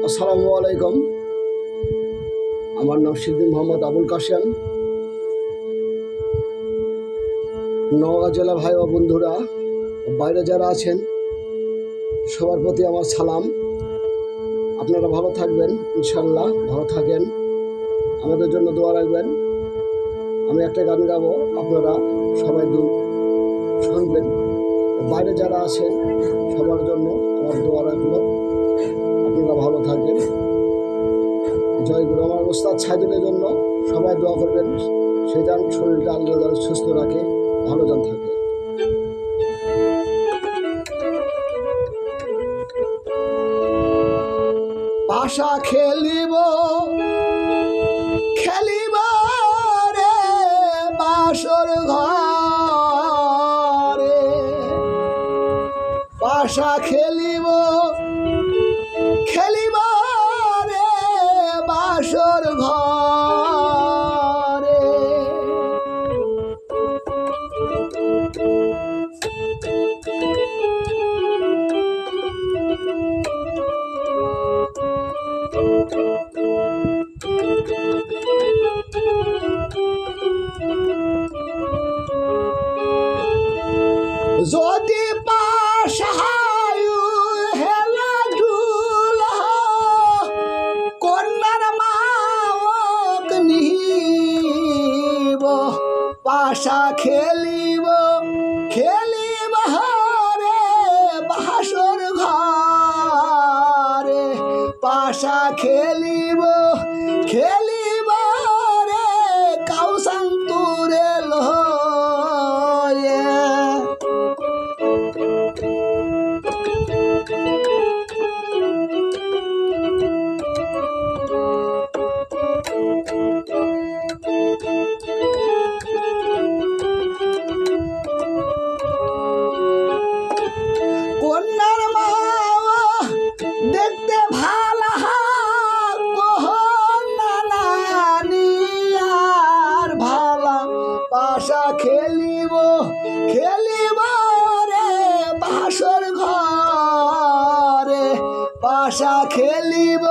আসসালামু আলাইকুম। আমার নাম সিদ্দিক মোহাম্মদ আবুল কাশেম। নওগাঁ জেলা ভাই ও বন্ধুরা, বাইরে যারা আছেন সবার প্রতি আমার সালাম। আপনারা ভালো থাকবেন, ইনশাল্লাহ ভালো থাকেন, আমাদের জন্য দোয়া রাখবেন। আমি একটা গান গাবো, আপনারা সবাই শুনবেন। বাইরে যারা আছেন সবার জন্য আমার দোয়া রাখলো, আপনারা ভালো থাকেন। জয়গুরু আমার ওস্তাদ সাইদুলের জন্য সবাই দোয়া করবেন, সে যেন শরীরটা আল্লাহ যেন সুস্থ রাখে, ভালো যেন থাকে। পাশা খেলিব খেলিব রে বাসর ঘরে, পাশা খেলিব খেলিব রে বাসর ঘরে। যদি পাশায়ু হেলা ধুল কন্যার মাওক নিব, পাশা খেলিব খেলিব রে বাসর ঘরে, পাশা খেলিব খেলিব রে কাউসান্তুরে লয়ে। কন্যার মা দেখতে ভালা আর ভালা, পাশা খেলিব খেলিব রে বাসর ঘরে, পাশা খেলিব